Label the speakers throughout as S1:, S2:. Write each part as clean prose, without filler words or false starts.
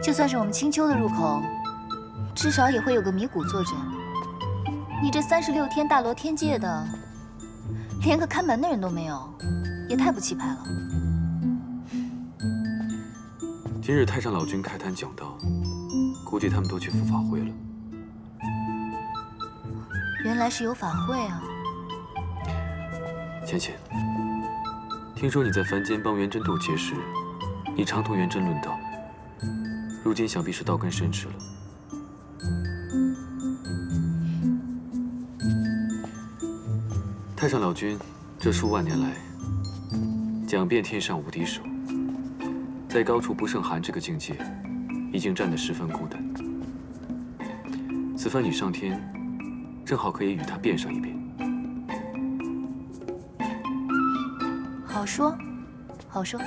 S1: 就算是我们青丘的入口，至少也会有个迷谷坐镇。你这36天大罗天界的，连个看门的人都没有，也太不气派了。
S2: 今日太上老君开坛讲道，估计他们都去赴法会了。
S1: 原来是有法会啊！
S2: 浅浅，听说你在凡间帮元真渡劫时，你常同元真论道，如今想必是道根深挚了。太上老君这数万年来，讲遍天上无敌手，在高处不胜寒这个境界，已经站得十分孤单。此番你上天，正好可以与他辩上一辩。
S1: 好说，好说。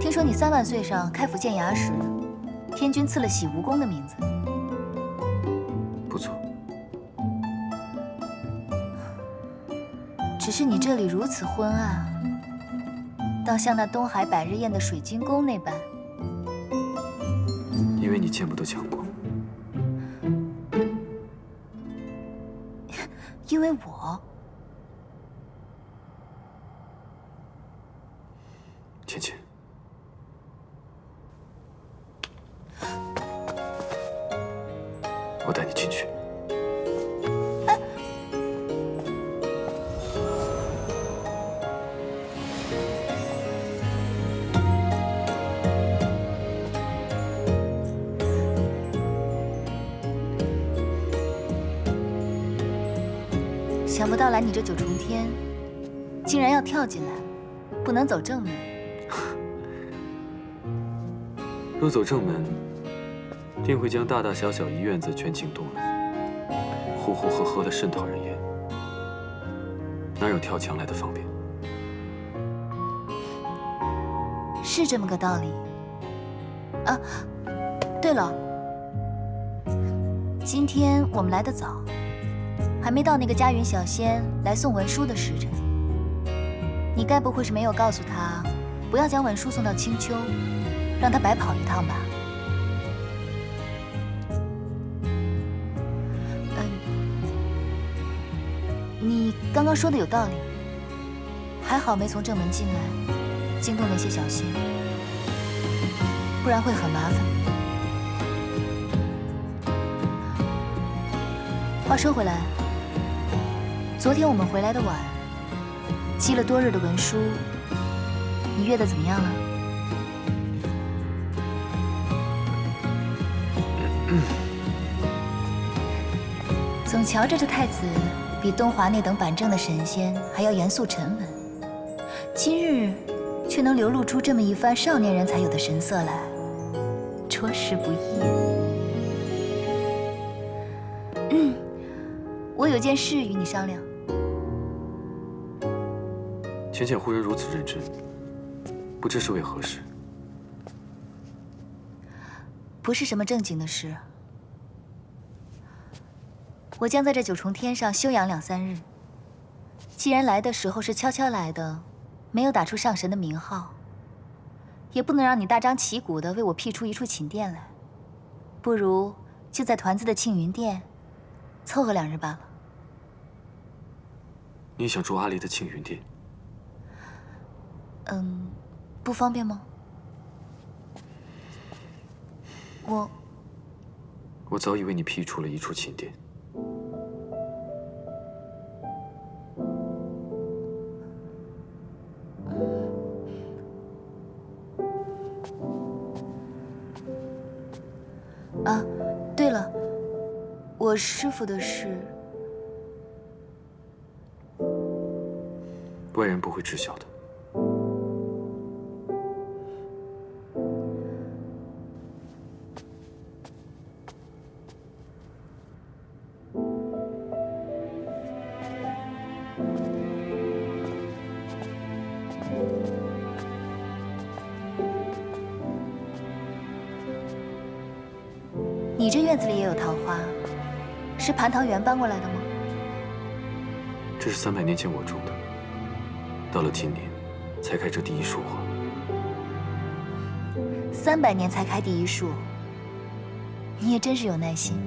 S1: 听说你3万岁上开府建衙时，天君赐了洗蜈蚣的名字。
S2: 不错。
S1: 只是你这里如此昏暗，倒像那东海百日宴的水晶宫那般。
S2: 因为你见不得强光。
S1: 因为我。
S2: 浅浅，我带你进去。
S1: 想不到来你这九重天，竟然要跳进来，不能走正门。
S2: 若走正门，定会将大大小小一院子全惊动了，呼呼喝喝的甚讨人厌，哪有跳墙来的方便？
S1: 是这么个道理。啊，对了，今天我们来得早，还没到那个嘉云小仙来送文书的时辰。你该不会是没有告诉他，不要将文书送到青丘，让他白跑一趟吧？你刚刚说的有道理，还好没从正门进来，惊动那些小仙，不然会很麻烦。话说回来，昨天我们回来的晚，积了多日的文书，你阅得怎么样了？总瞧着这太子比东华那等板正的神仙还要严肃沉稳，今日却能流露出这么一番少年人才有的神色来，着实不易。我有件事与你商量。
S2: 浅浅忽然如此认真，不知是为何事？
S1: 不是什么正经的事。我将在这九重天上休养2、3日。既然来的时候是悄悄来的，没有打出上神的名号，也不能让你大张旗鼓地为我辟出一处寝殿来，不如就在团子的庆云殿凑合2日罢了。
S2: 你想住阿离的庆云殿？
S1: 不方便吗？
S2: 我早已为你辟出了一处寝殿。
S1: 啊，对了，我师父的事，
S2: 外人不会知晓的。
S1: 你这院子里也有桃花，是蟠桃园搬过来的吗？
S2: 这是300年前我种的，到了今年才开这第一束花。
S1: 300年才开第一束，你也真是有耐心。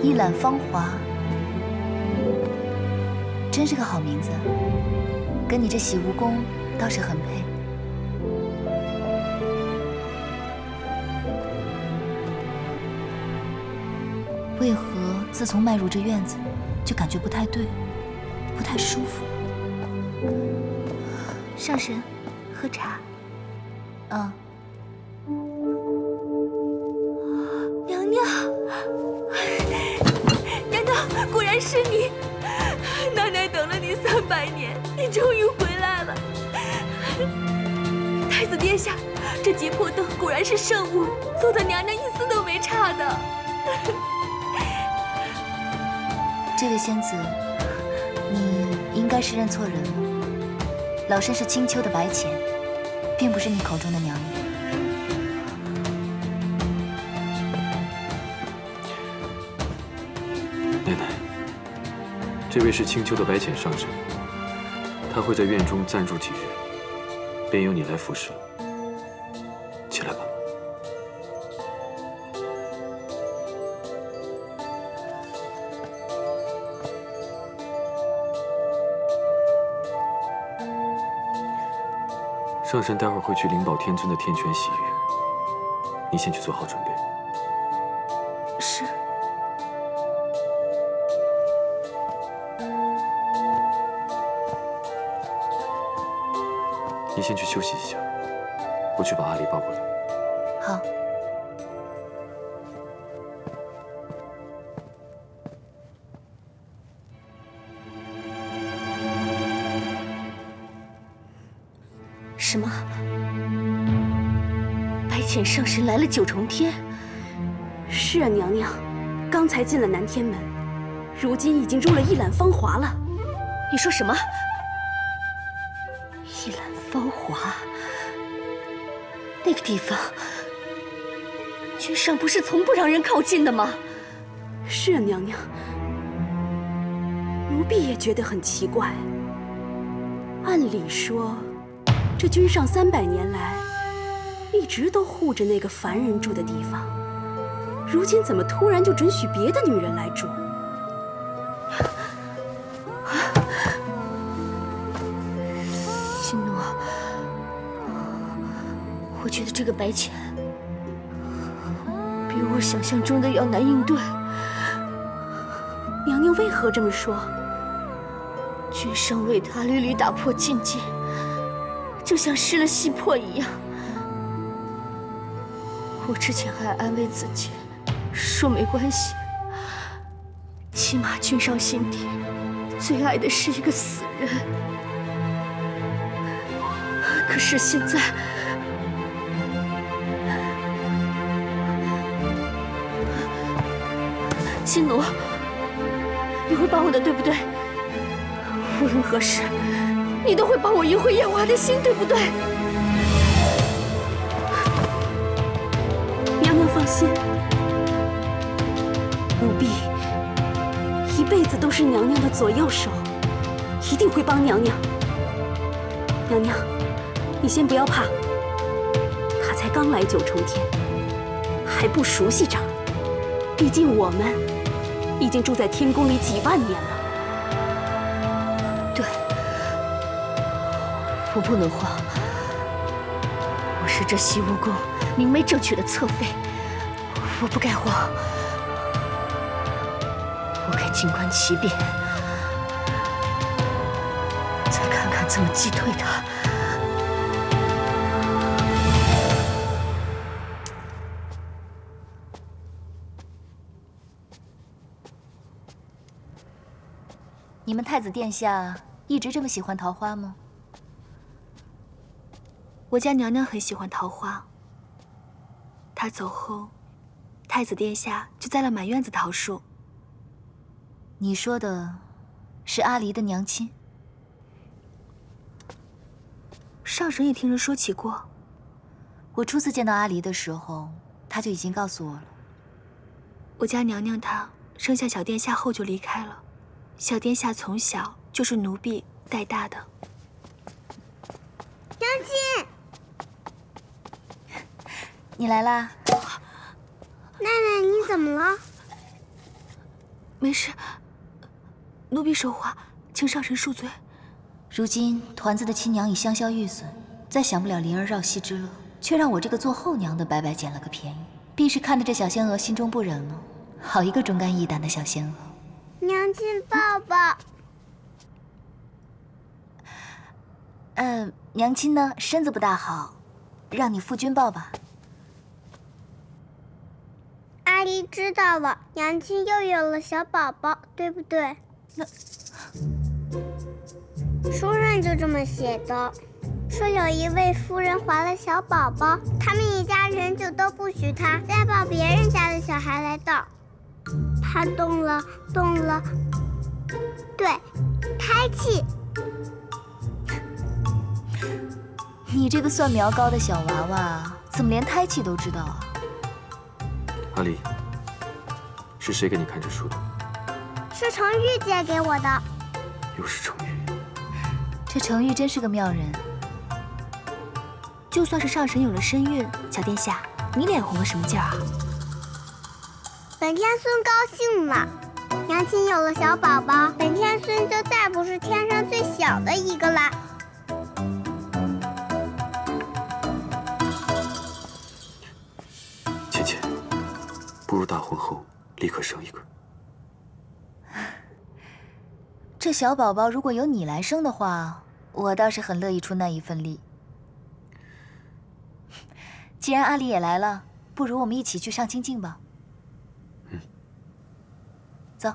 S1: 一览芳华，真是个好名字，跟你这洗蜈蚣倒是很配。为何自从迈入这院子，就感觉不太对，不太舒服？上神，喝茶。嗯。
S3: 娘娘，娘娘，果然是你！奶奶等了你300年，你终于回来了。太子殿下，这结魄灯果然是圣物，做的娘娘一丝都没差的。
S1: 这位仙子，你应该是认错人了。老身是青丘的白浅，并不是你口中的娘娘。
S2: 奶奶，这位是青丘的白浅上神，他会在院中暂住几日，便由你来服侍了。起来吧。上神待会儿会去灵宝天尊的天泉洗浴，你先去做好准备。
S3: 是。
S2: 你先去休息一下，我去把阿离抱过来。
S1: 好。
S3: 什么？白浅上神来了九重天？是啊，娘娘，刚才进了南天门，如今已经入了一览芳华了。你说什么？一览芳华？那个地方，君上不是从不让人靠近的吗？是啊，娘娘，奴婢也觉得很奇怪。按理说，这君上300年来，一直都护着那个凡人住的地方，如今怎么突然就准许别的女人来住？心诺，我觉得这个白浅比我想象中的要难应对。娘娘为何这么说？君上为他屡屡打破禁忌，就像失了心魄一样。我之前还安慰自己，说没关系，起码君上心底最爱的是一个死人。可是现在，心奴，你会帮我的，对不对？无论何时，你都会帮我赢回夜华的心，对不对？娘娘放心，奴婢一辈子都是娘娘的左右手，一定会帮娘娘。娘娘，你先不要怕，他才刚来九重天，还不熟悉这儿。毕竟我们已经住在天宫里几万年了。对，我不能慌。我是这洗蜈蚣明媒正娶的侧妃，我不该慌。我该静观其变，再看看怎么击退他。
S1: 你们太子殿下一直这么喜欢桃花吗？
S3: 我家娘娘很喜欢桃花，她走后，太子殿下就栽了满院子桃树。
S1: 你说的是阿离的娘亲？
S3: 上神也听人说起过。
S1: 我初次见到阿离的时候，他就已经告诉我了。
S3: 我家娘娘她生下小殿下后就离开了，小殿下从小就是奴婢带大的。
S4: 娘亲，
S1: 你来啦。
S4: 奶奶，你怎么了？
S3: 没事，奴婢说话，请上神恕罪。
S1: 如今团子的亲娘已香消玉损，再享不了离儿绕膝之乐，却让我这个做后娘的白白捡了个便宜，必是看着这小仙娥心中不忍了。好一个忠肝义胆的小仙娥！
S4: 娘亲抱抱。
S1: 娘亲呢身子不大好，让你夫君抱吧。
S4: 阿离知道了，娘亲又有了小宝宝，对不对？书上就这么写的，说有一位夫人怀了小宝宝，他们一家人就都不许她再抱别人家的小孩来道。她动了，对，胎气。
S1: 你这个算苗高的小娃娃，怎么连胎气都知道啊？
S2: 阿离，是谁给你看这书的？
S4: 是程昱借给我的。
S2: 又是程昱。
S1: 这程昱真是个妙人。
S3: 就算是上神有了身孕，小殿下，你脸红个什么劲儿啊？
S4: 本天孙高兴了，娘亲有了小宝宝，本天孙就再不是天上最小的一个啦。
S2: 倩倩，不如大婚后立刻生一个。
S1: 这小宝宝如果由你来生的话，我倒是很乐意出那一份力。既然阿离也来了，不如我们一起去上清境吧。走。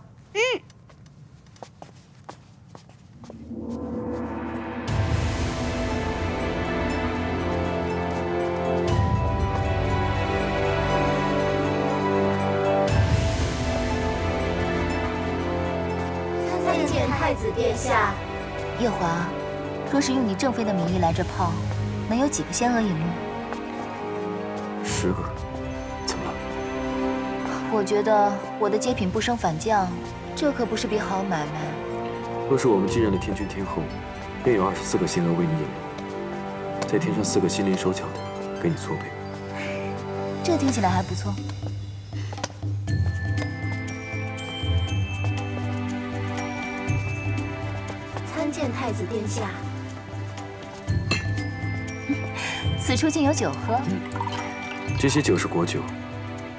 S3: 参见太子殿下。
S1: 夜华，若是用你正妃的名义来这泡，能有几个仙娥引路
S2: 10个，怎么了？
S1: 我觉得我的接品不升反降，这可不是笔好买卖。
S2: 若是我们继任了天君天后，便有24个仙娥为你引路，再添上4个心灵手巧的，给你错配。
S1: 这听起来还不错。
S3: 参见太子殿下。
S1: 此处竟有酒喝。
S2: 这些酒是果酒，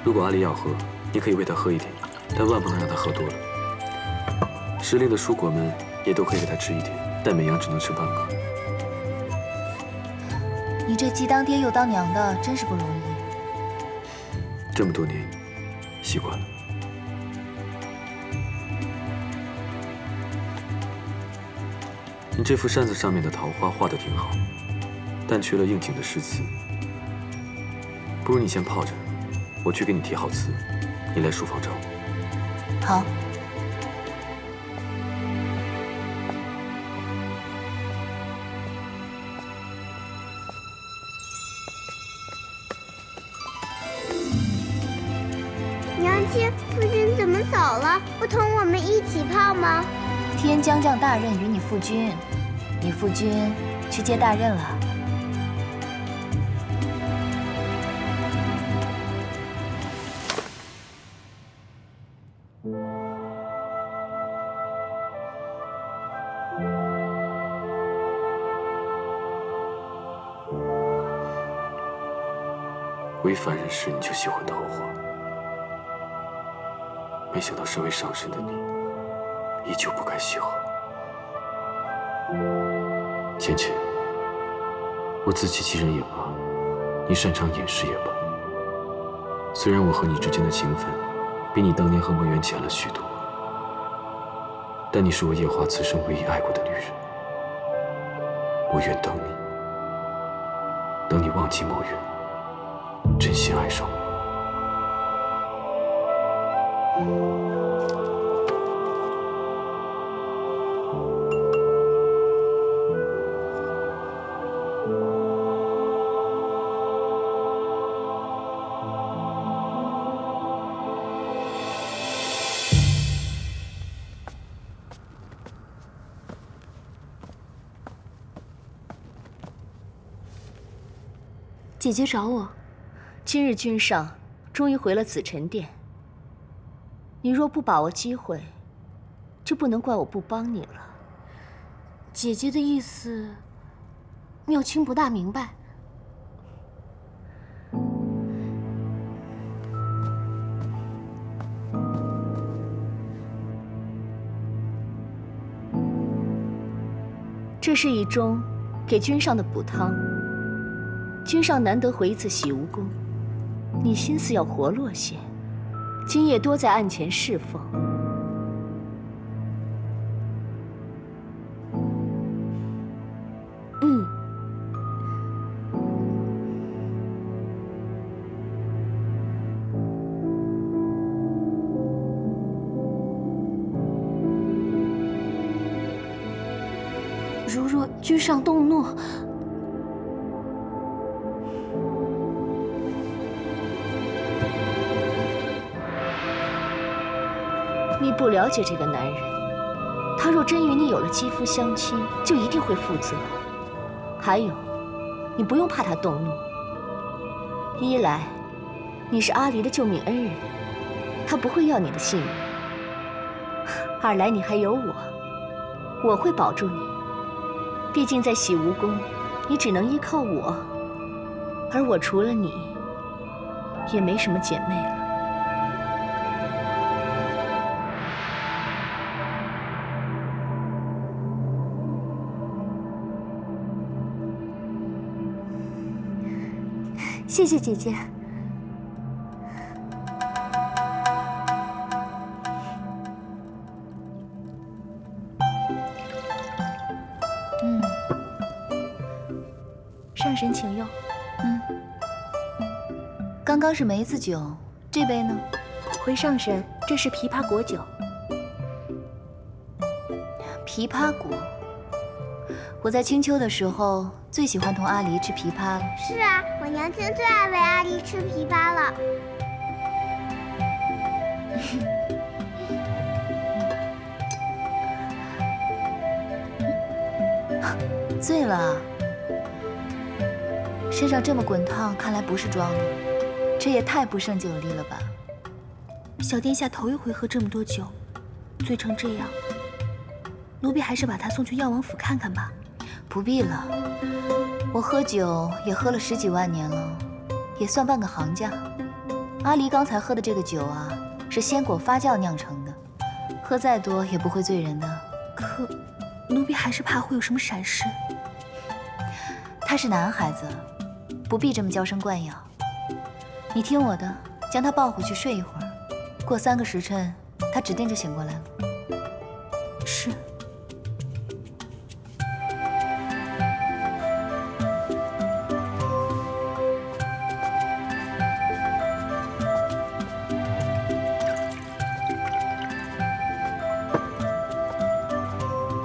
S2: 如果阿离要喝，你可以喂他喝一点，但万不能让他喝多了。时令的蔬果们也都可以给他吃一点，但每样只能吃半个。
S1: 你这既当爹又当娘的，真是不容易。
S2: 这么多年，习惯了。你这幅扇子上面的桃花画得挺好，但缺了应景的诗词。不如你先泡着，我去给你提好词，你来书房找我。
S1: 好。
S4: 娘亲，夫君怎么走了？不同我们一起泡吗？
S1: 天将降大任于你夫君，你夫君去接大任了。
S2: 为凡人时你就喜欢桃花，没想到身为上神的你，依旧不该喜好。倩倩，我自欺欺人也罢，你擅长掩饰也罢，虽然我和你之间的情分，比你当年和墨渊浅了许多，但你是我夜华此生唯一爱过的女人。我愿等你，等你忘记墨渊，真心爱上我。
S3: 姐姐找我，
S5: 今日君上终于回了紫宸殿。你若不把握机会，就不能怪我不帮你了。
S3: 姐姐的意思，妙清不大明白。
S5: 这是一盅给君上的补汤。君上难得回一次洗无宫，你心思要活络些，今夜多在案前侍奉。
S3: 如若君上动怒，
S5: 你不了解这个男人，他若真与你有了肌肤相亲，就一定会负责。还有，你不用怕他动怒。一来，你是阿离的救命恩人，他不会要你的性命；二来，你还有我会保住你。毕竟在洗无宫，你只能依靠我，而我除了你，也没什么姐妹了。
S3: 谢谢姐姐。
S1: 上神请用。刚刚是梅子酒，这杯呢？
S3: 回上神，这是枇杷果酒。
S1: 枇杷果，我在青丘的时候最喜欢同阿离吃枇杷了。
S4: 是啊，我娘亲最爱喂阿离吃枇杷了。
S1: 醉了啊？身上这么滚烫，看来不是装的，这也太不胜酒力了吧？
S3: 小殿下头一回喝这么多酒，醉成这样，奴婢还是把他送去药王府看看吧。
S1: 不必了，我喝酒也喝了10几万年了，也算半个行家。阿离刚才喝的这个酒啊，是鲜果发酵酿成的，喝再多也不会醉人的。
S3: 可，奴婢还是怕会有什么闪失。
S1: 他是男孩子，不必这么娇生惯养。你听我的，将他抱回去睡一会儿，过3个时辰，他指定就醒过来了。
S3: 是。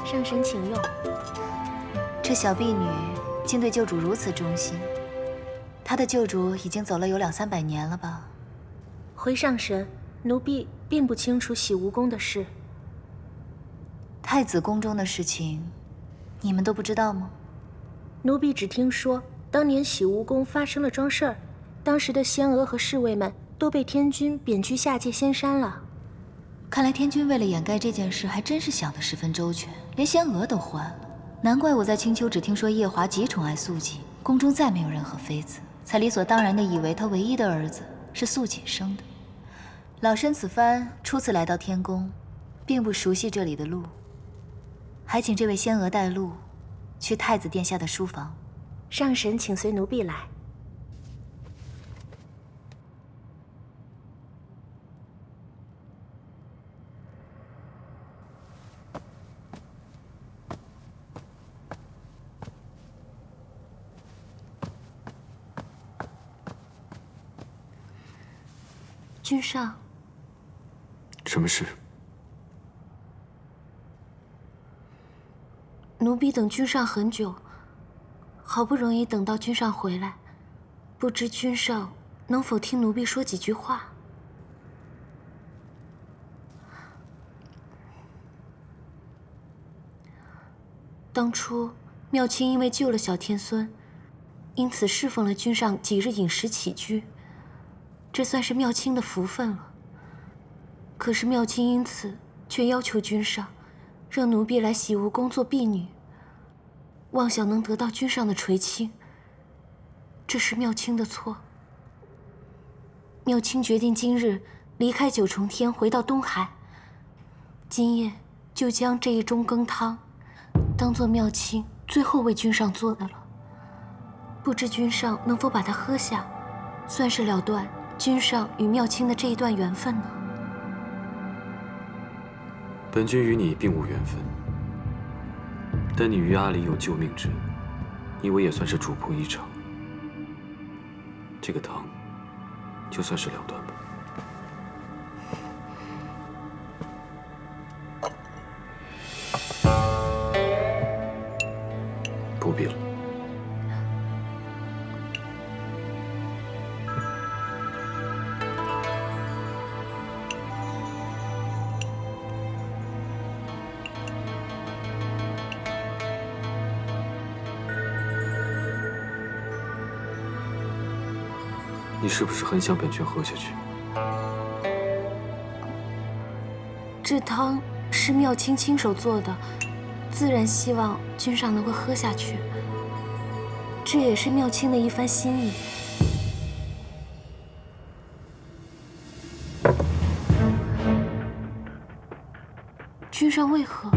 S3: 上神请用。
S1: 这小婢女竟对救主如此忠心，她的救主已经走了有2、300年了吧？
S3: 回上神，奴婢并不清楚洗无宫的事。
S1: 太子宫中的事情，你们都不知道吗？
S3: 奴婢只听说当年洗无宫发生了桩事儿，当时的仙娥和侍卫们都被天君贬居下界仙山了。
S1: 看来天君为了掩盖这件事，还真是想得十分周全，连仙娥都换了。难怪我在青丘只听说夜华极宠爱素锦，宫中再没有任何妃子，才理所当然地以为他唯一的儿子是素锦生的。老身此番初次来到天宫，并不熟悉这里的路，还请这位仙娥带路，去太子殿下的书房。
S3: 上神请随奴婢来。君上，
S2: 什么事？
S3: 奴婢等君上很久，好不容易等到君上回来，不知君上能否听奴婢说几句话？当初妙清因为救了小天孙，因此侍奉了君上几日饮食起居，这算是妙清的福分了。可是妙清因此却要求君上，让奴婢来洗梧宫做婢女，妄想能得到君上的垂青。这是妙清的错。妙清决定今日离开九重天，回到东海。今夜就将这一盅羹汤当做妙清最后为君上做的了。不知君上能否把它喝下，算是了断君上与妙清的这一段缘分呢？
S2: 本君与你并无缘分，但你与阿离有救命之恩，你我也算是主仆一场。这个汤，就算是了断吧。不必了。你是不是很想本君喝下去？
S3: 这汤是妙清亲手做的，自然希望君上能够喝下去。这也是妙清的一番心意。君上为何？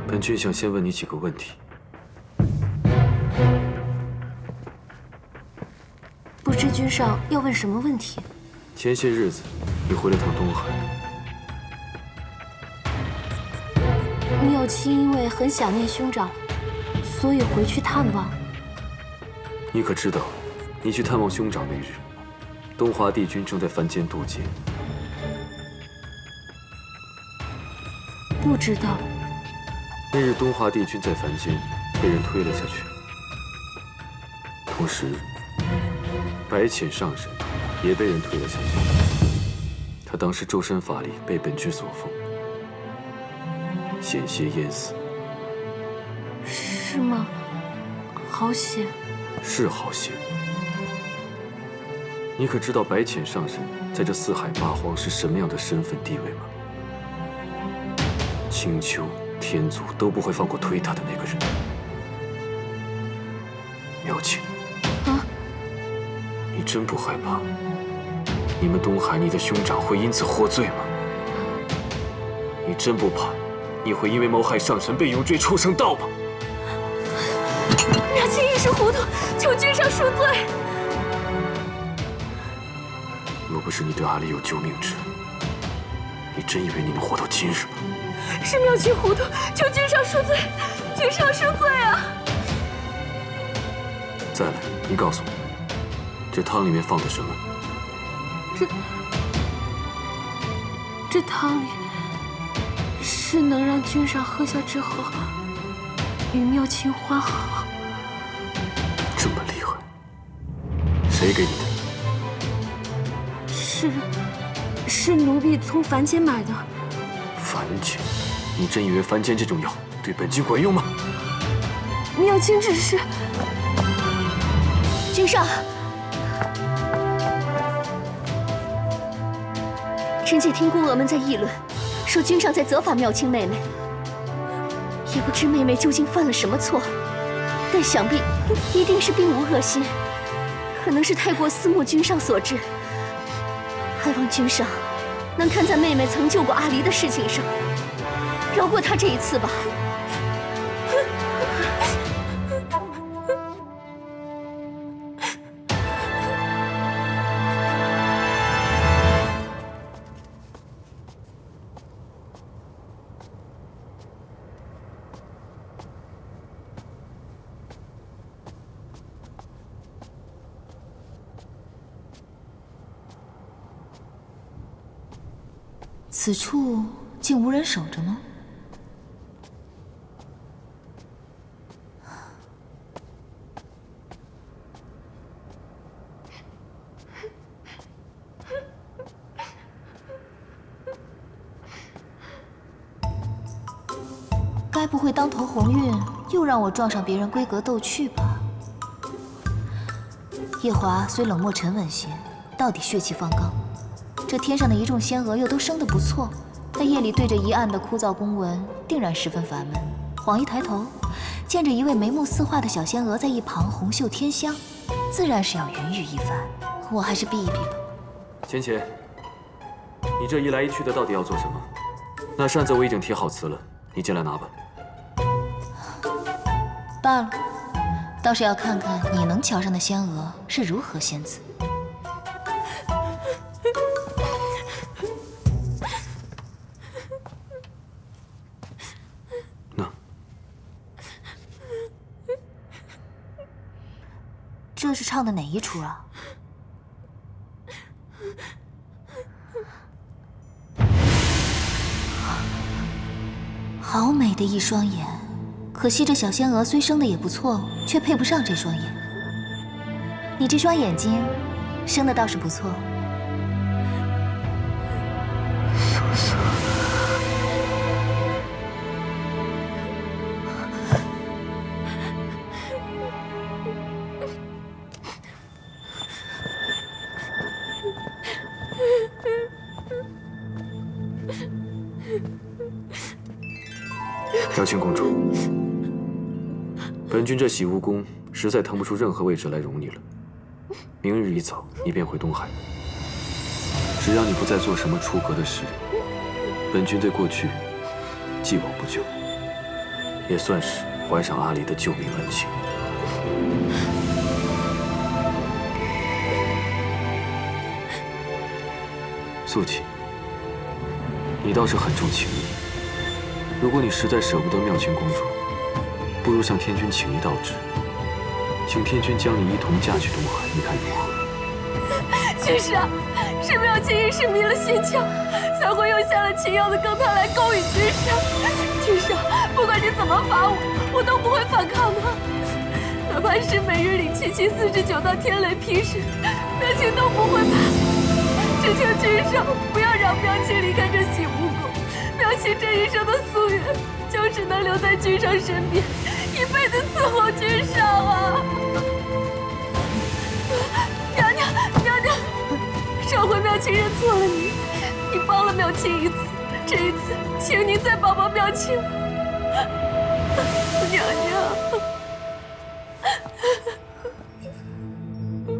S2: 本君想先问你几个问题。
S3: 不知君上要问什么问题？
S2: 前些日子，你回了趟东海。
S3: 妙清因为很想念兄长，所以回去探望。
S2: 你可知道，你去探望兄长那日，东华帝君正在凡间渡劫。
S3: 不知道。
S2: 那日东华帝君在凡间被人推了下去，同时白浅上神也被人推了下去。他当时周身法力被本君所封，险些淹死。
S3: 是吗？好险。
S2: 是好险。你可知道白浅上神在这四海八荒是什么样的身份地位吗？青丘、天族都不会放过推他的那个人。妙清，你真不害怕你们东海你的兄长会因此获罪吗？你真不怕你会因为谋害上神被永坠畜生道吗？
S3: 妙清一时糊涂，求君上恕罪。
S2: 若不是你对阿离有救命之恩，你真以为你能活到今日吗？
S3: 是妙清糊涂，求君上恕罪，君上恕罪啊！
S2: 再来，你告诉我，这汤里面放的什么？
S3: 这汤里是能让君上喝下之后与妙清欢好。
S2: 这么厉害，谁给你的？
S3: 是奴婢从凡间买的。
S2: 凡间？你真以为凡间这种药对本君管用吗？
S3: 妙清只是……
S1: 君上，臣妾听宫娥们在议论，说君上在责罚妙清妹妹，也不知妹妹究竟犯了什么错，但想必一定是并无恶心，可能是太过思慕君上所致。还望君上能看在妹妹曾救过阿离的事情上，饶过她这一次吧。此处竟无人守着吗？该不会当头鸿运又让我撞上别人闺阁斗趣吧？夜华虽冷漠沉稳些，到底血气方刚。这天上的一众仙娥又都生得不错，但夜里对着一案的枯燥公文，定然十分烦闷。晃一抬头，见着一位眉目似画的小仙娥在一旁红袖添香，自然是要云雨一番。我还是避一避吧。
S2: 浅浅，你这一来一去的到底要做什么？那扇子我已经贴好词了，你进来拿吧。
S1: 罢了，倒是要看看你能瞧上的仙娥是如何仙姿。
S2: 那，
S1: 这是唱的哪一出啊？好美的一双眼。可惜这小仙娥虽生的也不错，却配不上这双眼。你这双眼睛，生的倒是不错。
S5: 叔叔，
S2: 妙清公主，本君这洗梧宫实在腾不出任何位置来容你了。明日一早，你便回东海。只要你不再做什么出格的事，本君对过去既往不咎，也算是还上阿离的救命恩情。素锦，你倒是很重情义。如果你实在舍不得妙清公主，不如向天君请一道旨，请天君将你一同嫁去东海，你看如何？
S3: 君上，是妙清一时迷了心窍，才会用下了奇药的羹汤来勾引君上。君上，不管你怎么罚我，我都不会反抗的。哪怕是每日里774至9道天雷劈石，妙清都不会怕。只求君上不要让妙清离开这洗梧宫。妙清这一生的夙愿，就只能留在君上身边，一辈子伺候君上啊！娘娘，娘娘，上回妙清认错了你，你帮了妙清一次，这一次，请您再帮帮妙清吧，娘娘。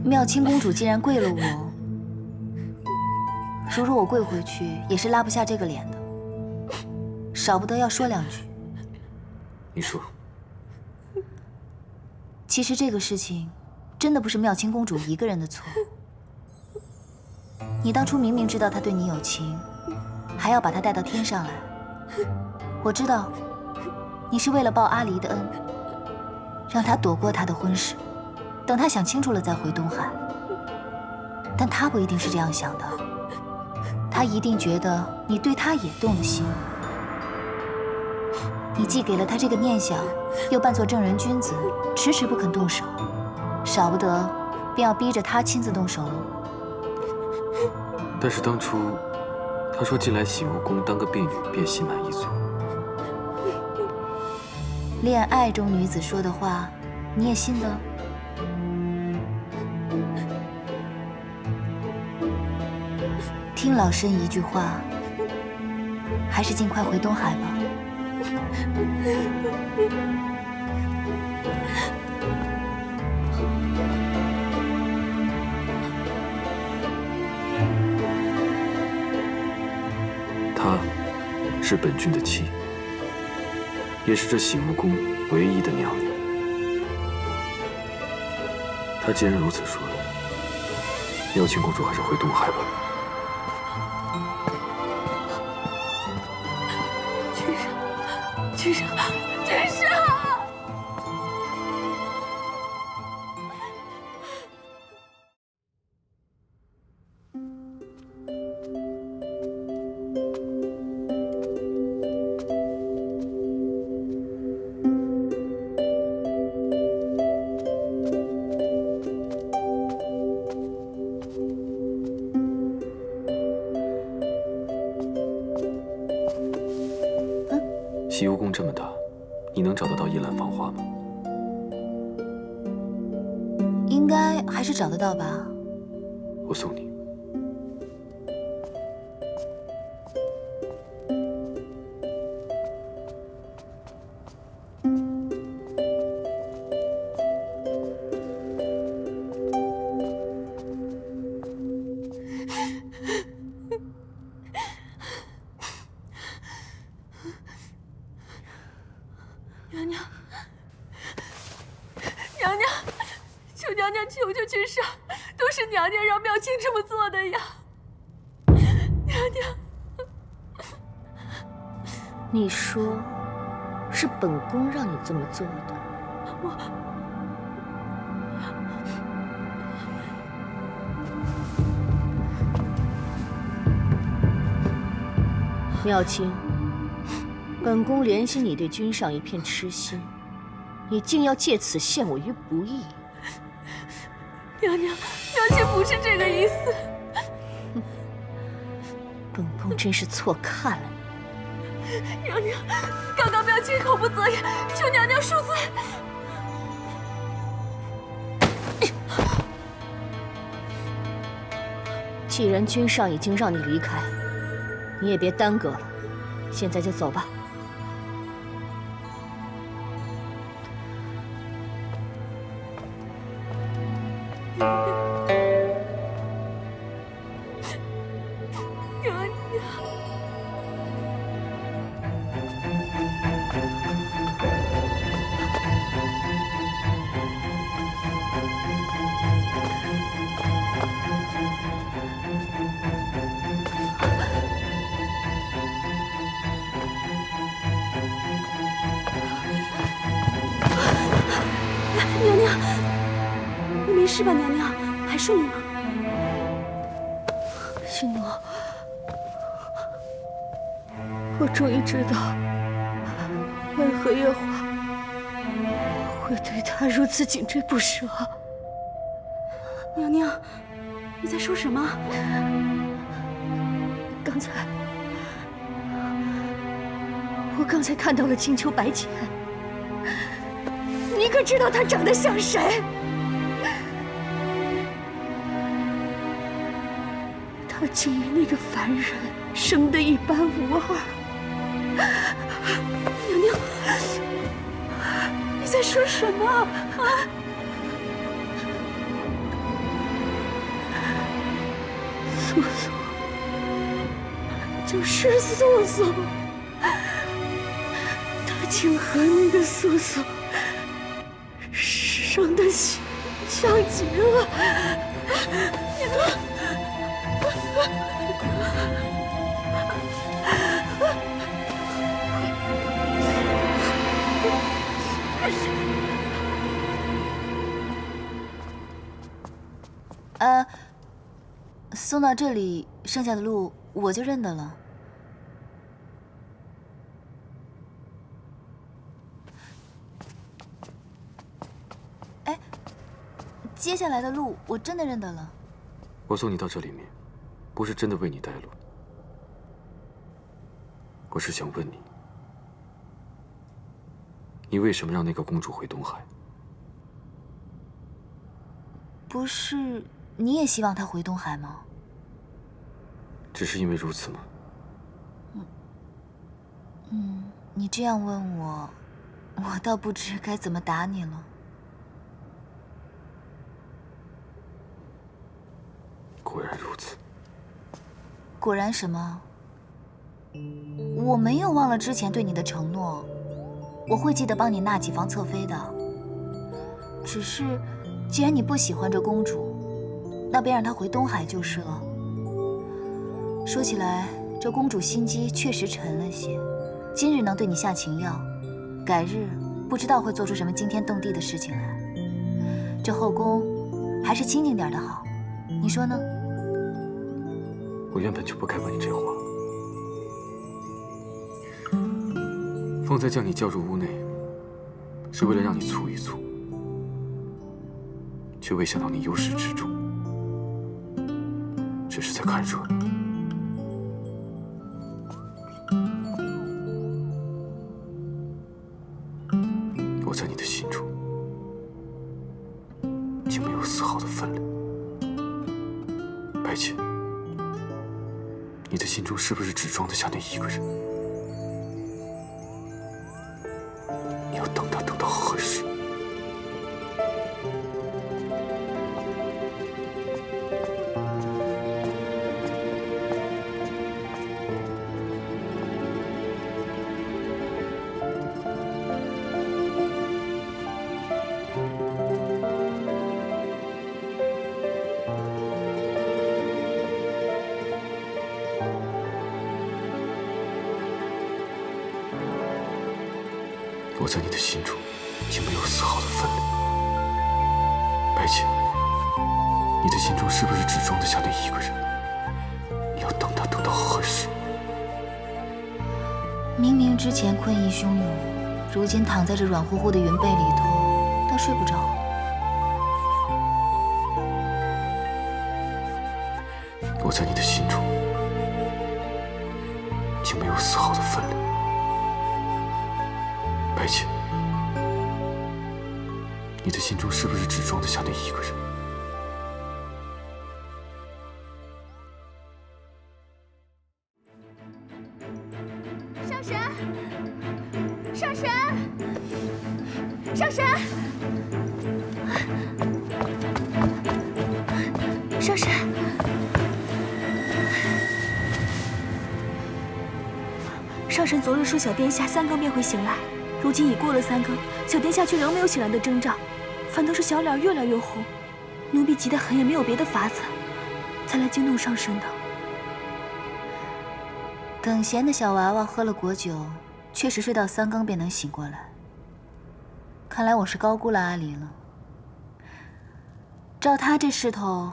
S1: 妙清公主既然跪了我，如若我跪回去，也是拉不下这个脸的。少不得要说两句。
S2: 你说。
S1: 其实这个事情，真的不是妙清公主一个人的错。你当初明明知道她对你有情，还要把她带到天上来。我知道，你是为了报阿离的恩，让她躲过她的婚事，等她想清楚了再回东海。但她不一定是这样想的，她一定觉得你对她也动了心。你既给了他这个念想，又扮作正人君子，迟迟不肯动手，少不得便要逼着他亲自动手喽。
S2: 但是当初他说进来洗梧宫当个婢女便心满意足。
S1: 恋爱中女子说的话，你也信的？听老身一句话，还是尽快回东海吧。
S2: 她是本君的妻，也是这洗梧宫唯一的娘娘。她既然如此说，妙清公主还是回东海吧。
S3: 君上，君上！
S2: 洗梧宫这么大，你能找得到一兰芳花吗？
S1: 应该还是找得到吧。
S2: 我送你。
S3: 娘娘，娘娘，求娘娘求求君上，都是娘娘让妙清这么做的呀！娘娘，
S5: 你说，是本宫让你这么做的？妙清。本宫怜惜你对君上一片痴心，你竟要借此陷我于不义。
S3: 娘娘，妙清不是这个意思。
S5: 本宫真是错看了你。
S3: 娘娘，刚刚妙清口不择言，求娘娘恕罪。
S5: 既然君上已经让你离开，你也别耽搁了，现在就走吧。
S3: 娘娘，你没事吧？娘娘，还顺利吗？
S5: 许诺，我终于知道，为何月华会对他如此紧追不舍。
S3: 娘娘，你在说什么？
S5: 我刚才看到了青丘白浅，你可知道他长得像谁？他竟与那个凡人生得一般无二。
S3: 娘娘，你在说什么啊？
S5: 素素，就是素素，他竟和那个素素生得像极了。
S1: 送到这里，剩下的路我就认得了。哎，接下来的路我真的认得了。
S2: 我送你到这里面，不是真的为你带路，我是想问你，你为什么让那个公主回东海？
S1: 不是你也希望她回东海吗？
S2: 只是因为如此吗？
S1: 你这样问我，我倒不知该怎么答你了。
S2: 果然如此。
S1: 果然什么？我没有忘了之前对你的承诺，我会记得帮你纳几房侧妃的。只是，既然你不喜欢这公主，那便让她回东海就是了。说起来，这公主心机确实沉了些，今日能对你下情药，改日不知道会做出什么惊天动地的事情来。这后宫还是清静点的好，你说呢？
S2: 我原本就不该问你这话，方才将你叫入屋内，是为了让你促一促，却未想到你由始至终只是在看热闹。你的心中是不是只装得下那一个人？你要等他等到何时？我在你的心中已经没有丝毫的分量。白浅，你的心中是不是只装得下那一个人？你要等他等到何时？
S1: 明明之前困意汹涌，如今躺在这软乎乎的云被里头，倒睡不着。
S2: 我在你的心中已经没有丝毫的分量。白浅，你的心中是不是只装得下那一个人？
S1: 上神，上神，上神，上神！
S3: 上神昨日说小殿下3更便会醒来，如今已过了3更，小殿下却仍没有醒来的征兆，反倒是小脸越来越红。奴婢急得很，也没有别的法子，才来惊动上神的。
S1: 等闲的小娃娃喝了果酒，确实睡到3更便能醒过来。看来我是高估了阿离了。照他这势头，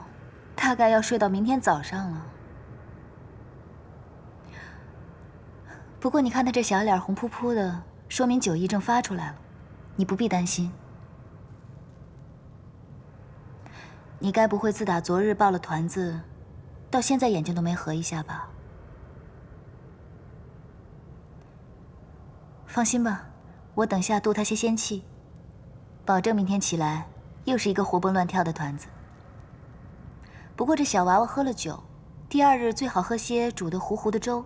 S1: 大概要睡到明天早上了。不过你看他这小脸红扑扑的，说明酒意正发出来了，你不必担心。你该不会自打昨日抱了团子，到现在眼睛都没合一下吧？放心吧，我等下渡他些仙气，保证明天起来又是一个活蹦乱跳的团子。不过这小娃娃喝了酒，第2日最好喝些煮得糊糊的粥。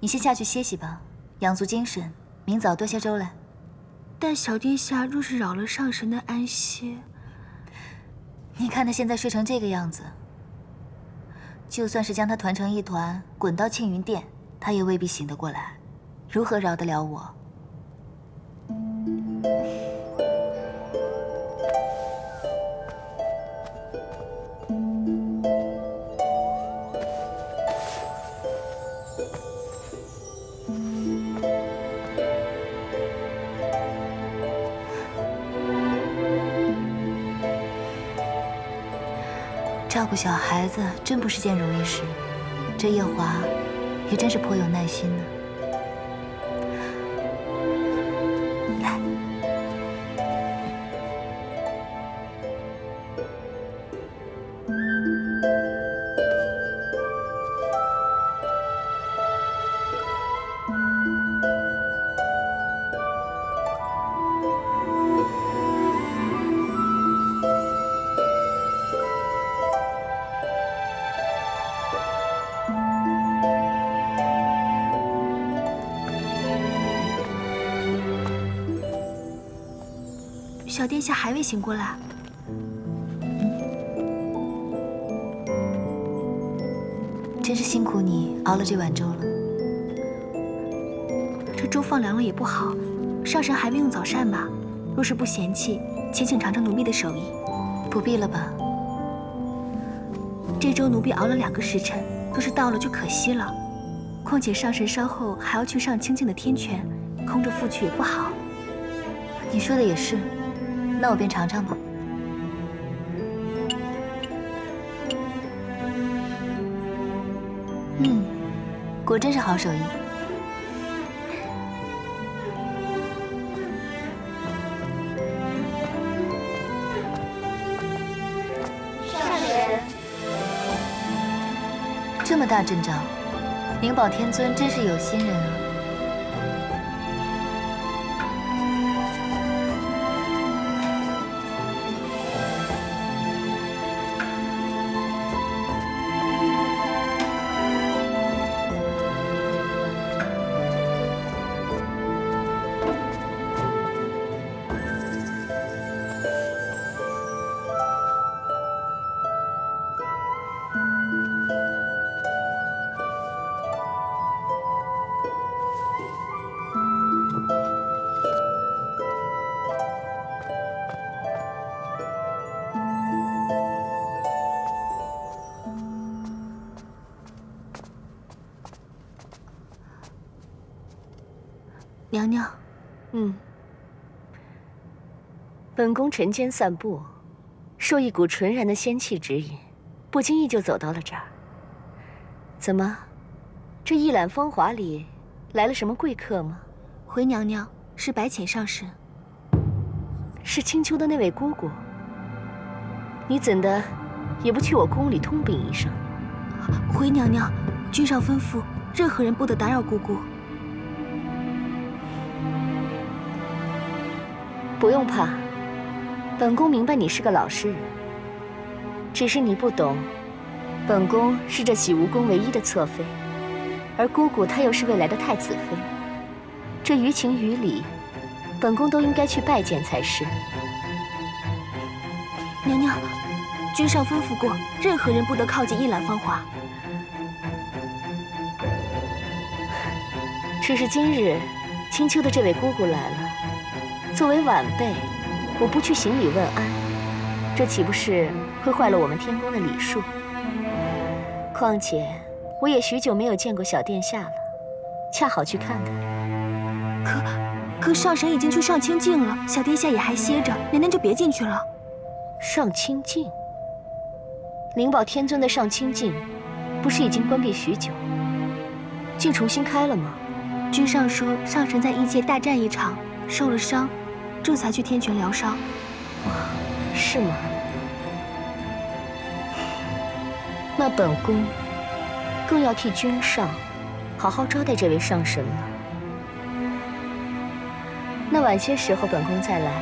S1: 你先下去歇息吧，养足精神，明早多些粥来。
S3: 但小殿下若是扰了上神的安歇，
S1: 你看他现在睡成这个样子，就算是将他团成一团，滚到庆云殿，他也未必醒得过来，如何饶得了我？照顾小孩子真不是件容易事，这夜华也真是颇有耐心呢。来，
S3: 小殿下还未醒过来。
S1: 真是辛苦你熬了这碗粥了。
S3: 这粥放凉了也不好，上神还未用早膳吧？若是不嫌弃，且请尝尝奴婢的手艺。
S1: 不必了吧？
S3: 这粥奴婢熬了2个时辰，若是倒了就可惜了。况且上神稍后还要去上清静的天泉，空着腹去也不好。
S1: 你说的也是，那我便尝尝吧。果真是好手艺。
S5: 上人，
S1: 这么大阵仗，灵宝天尊真是有心人啊。
S3: 娘娘，
S5: 本宫晨间散步，受一股纯然的仙气指引，不经意就走到了这儿。怎么，这一览芳华里来了什么贵客吗？
S3: 回娘娘，是白浅上神。
S5: 是青丘的那位姑姑。你怎的也不去我宫里通禀一声？
S3: 回娘娘，君上吩咐，任何人不得打扰姑姑。
S5: 不用怕，本宫明白你是个老实人，只是你不懂，本宫是这洗梧宫唯一的侧妃，而姑姑她又是未来的太子妃，这于情于理，本宫都应该去拜见才是。
S3: 娘娘，君上吩咐过，任何人不得靠近一览芳华。
S5: 只是今日青丘的这位姑姑来了，作为晚辈，我不去行礼问安，这岂不是会坏了我们天宫的礼数？况且我也许久没有见过小殿下了，恰好去看看。
S3: 可上神已经去上清境了，小殿下也还歇着，娘娘就别进去了。
S5: 上清境？灵宝天尊的上清境，不是已经关闭许久，竟重新开了吗？
S3: 君上说上神在异界大战一场，受了伤，这才去天泉疗伤。
S5: 是吗？那本宫更要替君上好好招待这位上神了。那晚些时候本宫再来。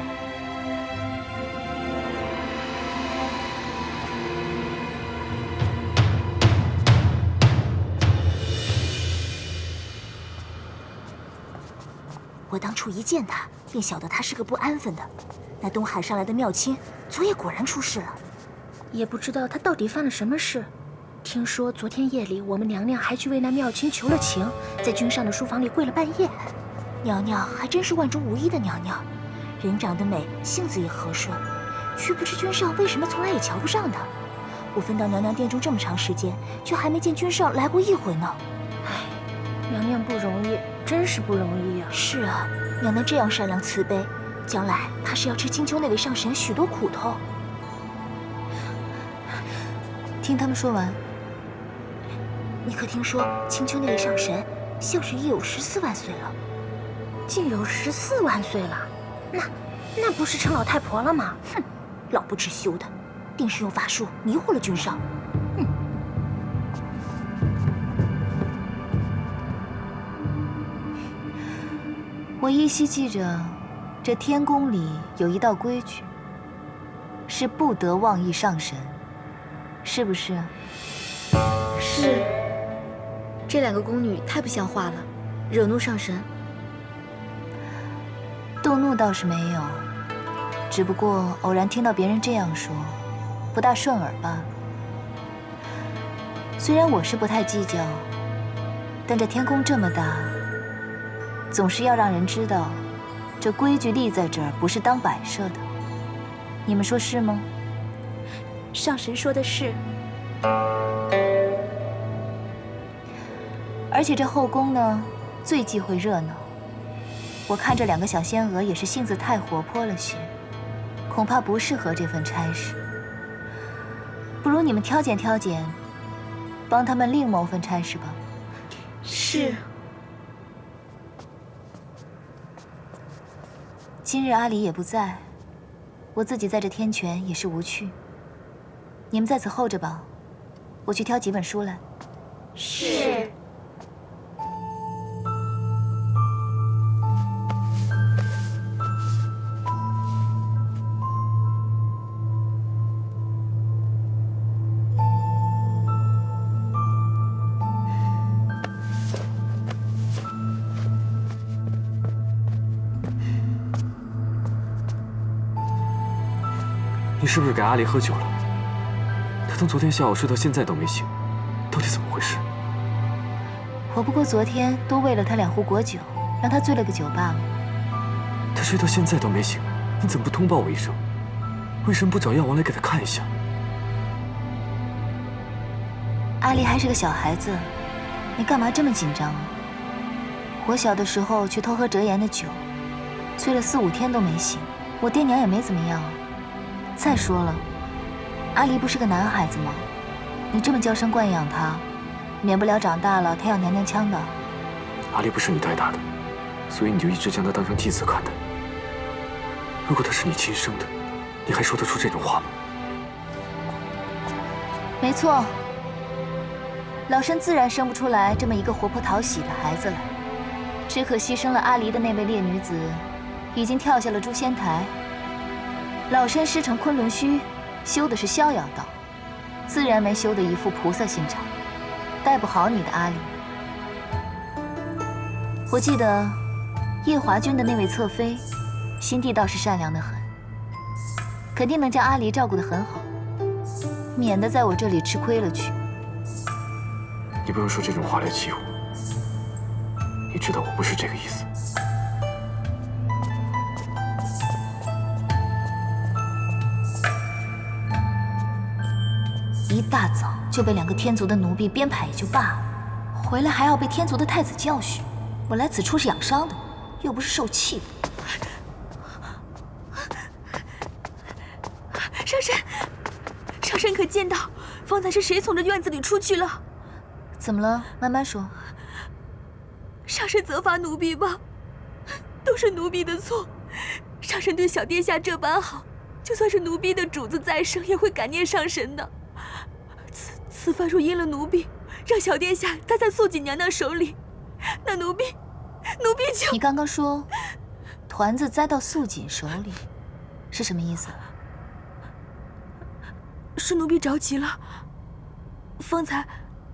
S6: 我当初一见他，便晓得他是个不安分的。那东海上来的妙卿，昨夜果然出事了。
S3: 也不知道他到底犯了什么事。听说昨天夜里，我们娘娘还去为那妙卿求了情，在君上的书房里跪了半夜。
S6: 娘娘还真是万中无一的娘娘，人长得美，性子也和顺，却不知君上为什么从来也瞧不上她。我分到娘娘殿中这么长时间，却还没见君上来过一回呢。
S3: 唉，娘娘不容易，真是不容易啊。
S6: 是啊，娘娘这样善良慈悲，将来怕是要吃青丘那位上神许多苦头。
S1: 听他们说完，
S6: 你可听说青丘那位上神，像是已有14万岁了？
S3: 竟有14万岁了，那不是成老太婆了吗？
S6: 哼，老不知羞的，定是用法术迷惑了君上。
S1: 我依稀记着，这天宫里有一道规矩，是不得妄议上神，是不是？
S7: 是。这两个宫女太不像话了，惹怒上神。
S1: 动怒倒是没有，只不过偶然听到别人这样说，不大顺耳罢了。虽然我是不太计较，但这天宫这么大，总是要让人知道，这规矩立在这儿不是当摆设的。你们说是吗？
S3: 上神说的是。
S1: 而且这后宫呢，最忌讳热闹。我看这两个小仙娥也是性子太活泼了些，恐怕不适合这份差事。不如你们挑拣挑拣，帮他们另谋份差事吧。
S7: 是。
S1: 今日阿离也不在，我自己在这天泉也是无趣。你们在此候着吧，我去挑几本书来。
S7: 是。
S2: 你是不是给阿离喝酒了？他从昨天下午睡到现在都没醒，到底怎么回事？
S1: 我不过昨天多喂了他2壶果酒，让他醉了个酒罢了。
S2: 他睡到现在都没醒，你怎么不通报我一声？为什么不找药王来给他看一下？
S1: 阿离还是个小孩子，你干嘛这么紧张啊？我小的时候去偷喝折颜的酒，醉了4、5天都没醒，我爹娘也没怎么样。再说了，阿离不是个男孩子吗？你这么娇生惯养他，免不了长大了他要娘娘腔的。
S2: 阿离不是你带大的，所以你就一直将他当成继子看待。如果他是你亲生的，你还说得出这种话吗？
S1: 没错，老身自然生不出来这么一个活泼讨喜的孩子来。只可惜生了阿离的那位烈女子，已经跳下了诛仙台。老身师承昆仑虚，修的是逍遥道，自然没修得一副菩萨心肠，带不好你的阿离。我记得夜华君的那位侧妃，心地倒是善良的很，肯定能将阿离照顾得很好，免得在我这里吃亏了去。
S2: 你不用说这种话来气我，你知道我不是这个意思。
S1: 一大早就被2个天族的奴婢鞭排也就罢了，回来还要被天族的太子教训。我来此处是养伤的，又不是受气的。
S3: 上神，上神可见到方才是谁从这院子里出去了？
S1: 怎么了？慢慢说。
S3: 上神责罚奴婢吧，都是奴婢的错。上神对小殿下这般好，就算是奴婢的主子再生，也会感念上神的。此番若因了奴婢，让小殿下栽在素锦娘娘手里，那奴婢就……
S1: 你刚刚说团子栽到素锦手里，是什么意思？
S3: 是奴婢着急了。方才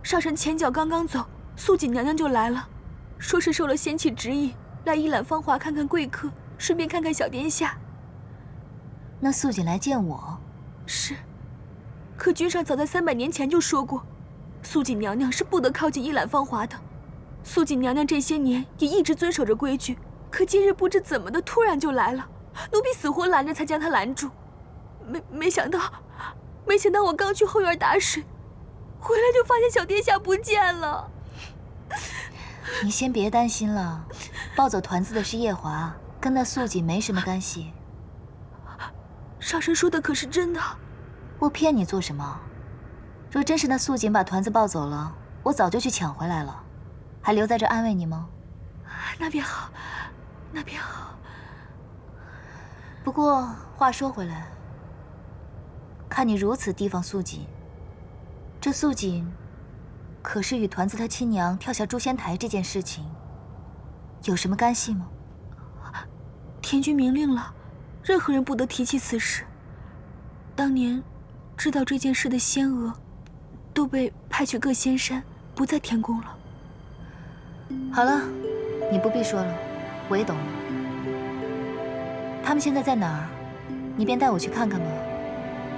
S3: 上神前脚刚刚走，素锦娘娘就来了，说是受了仙气指引，来一览芳华看看贵客，顺便看看小殿下。
S1: 那素锦来见我？
S3: 是。可君上早在300年前就说过，素锦娘娘是不得靠近一览芳华的。素锦娘娘这些年也一直遵守着规矩，可今日不知怎么的突然就来了，奴婢死活拦着才将她拦住。没想到我刚去后院打水，回来就发现小殿下不见了。
S1: 你先别担心了，抱走团子的是夜华，跟那素锦没什么干系。
S3: 上神说的可是真的？
S1: 我骗你做什么？若真是那素锦把团子抱走了，我早就去抢回来了，还留在这安慰你吗？
S3: 那便好，那便好。
S1: 不过话说回来，看你如此提防素锦，这素锦可是与团子他亲娘跳下诛仙台这件事情有什么干系吗？
S3: 天君明令了，任何人不得提起此事。当年知道这件事的仙娥，都被派去各仙山，不在天宫了。
S1: 好了，你不必说了，我也懂了。他们现在在哪儿？你便带我去看看吧。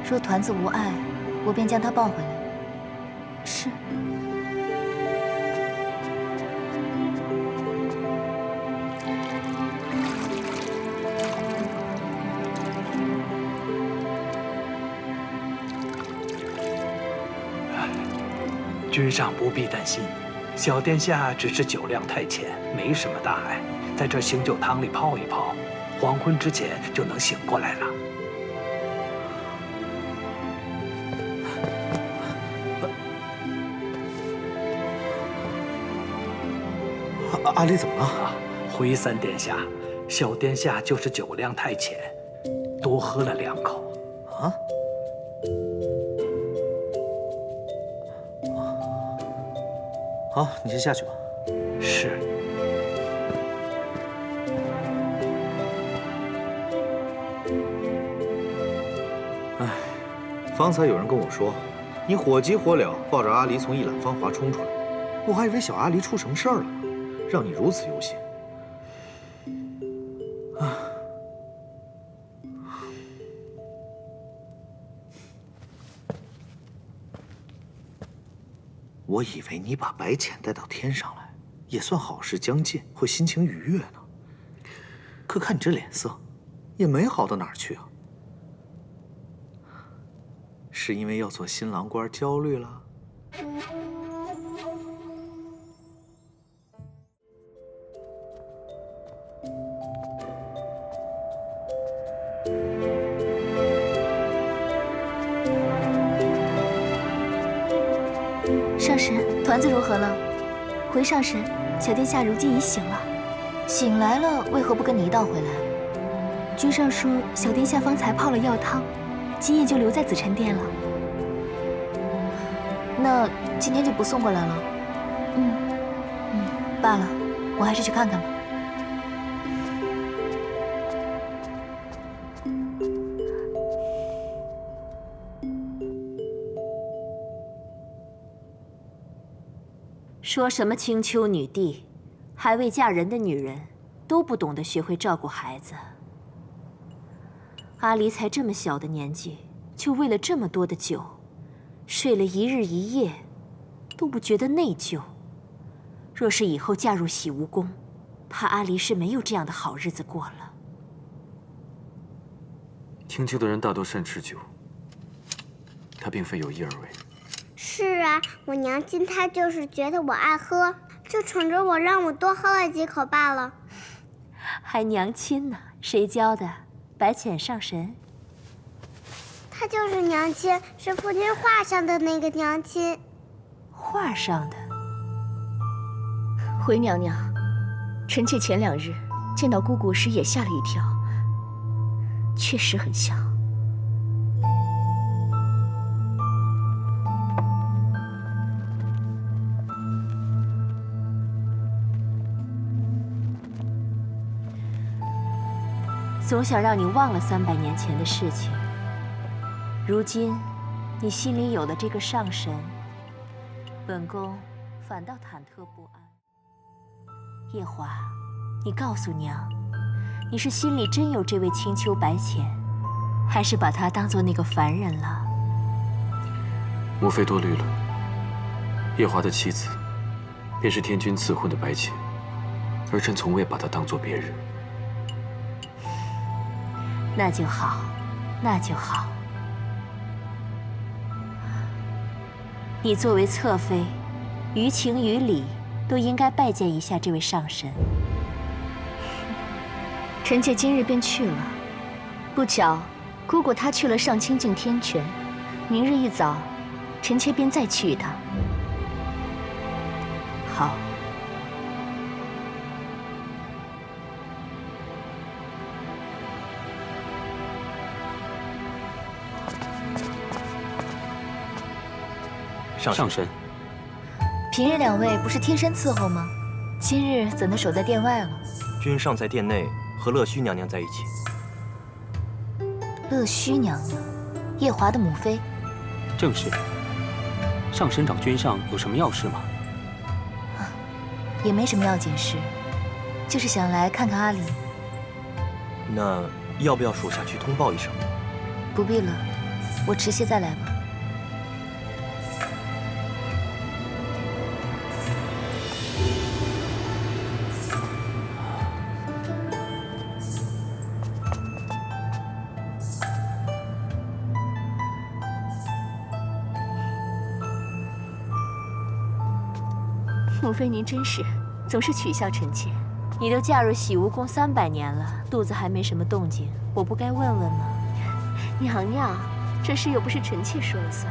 S1: 若团子无碍，我便将她抱回来。
S3: 是。
S8: 君上不必担心，小殿下只是酒量太浅，没什么大碍，在这醒酒汤里泡一泡，黄昏之前就能醒过来了。
S9: 阿离怎么了？
S8: 回三殿下，小殿下就是酒量太浅，多喝了2口。
S9: 啊？好，你先下去吧。
S8: 是。
S9: 哎，方才有人跟我说，你火急火燎抱着阿离从一览芳华冲出来，我还以为小阿离出什么事儿了呢，让你如此忧心。啊。我以为你把白浅带到天上来，也算好事将近，会心情愉悦呢。可看你这脸色，也没好到哪儿去啊。是因为要做新郎官焦虑了？
S3: 上神，
S1: 团子如何了？
S3: 回上神，小殿下如今已醒了。
S1: 醒来了，为何不跟你一道回来？
S3: 君上说，小殿下方才泡了药汤，今夜就留在紫宸殿了。
S1: 那今天就不送过来了？罢了，我还是去看看吧。
S5: 说什么青丘女帝，还未嫁人的女人都不懂得学会照顾孩子。阿离才这么小的年纪，就为了这么多的酒，睡了一日一夜，都不觉得内疚。若是以后嫁入洗梧宫，怕阿离是没有这样的好日子过了。
S2: 青丘的人大多善吃酒，他并非有意而为。
S4: 是啊，我娘亲她就是觉得我爱喝，就宠着我，让我多喝了几口罢了。
S5: 还娘亲呢？谁教的？白浅上神？
S4: 她就是娘亲，是父亲画上的那个娘亲。
S5: 画上的？回娘娘，臣妾前2日见到姑姑时也吓了一跳，确实很像。总想让你忘了300年前的事情，如今你心里有了这个上神，本宫反倒忐忑不安。夜华，你告诉娘，你是心里真有这位青丘白浅，还是把他当做那个凡人了？
S2: 母妃多虑了，夜华的妻子便是天君赐婚的白浅，儿臣从未把她当作别人。
S5: 那就好，那就好。你作为侧妃，于情于理都应该拜见一下这位上神。
S1: 臣妾今日便去了。不巧，姑姑她去了上清境天泉，明日一早，臣妾便再去一趟。
S5: 好。
S2: 上神，
S1: 平日2位不是贴身伺候吗？今日怎能守在殿外了？
S10: 君上在殿内和乐须娘娘在一起。
S1: 乐须娘娘，夜华的母妃。
S11: 正是。上神找君上有什么要事吗？
S1: 也没什么要紧事，就是想来看看阿离。
S10: 那要不要属下去通报一声？
S1: 不必了，我迟些再来吧。
S5: 母妃您真是总是取笑臣妾。你都嫁入洗梧宫300年了，肚子还没什么动静，我不该问问吗？
S3: 娘娘，这事又不是臣妾说了算。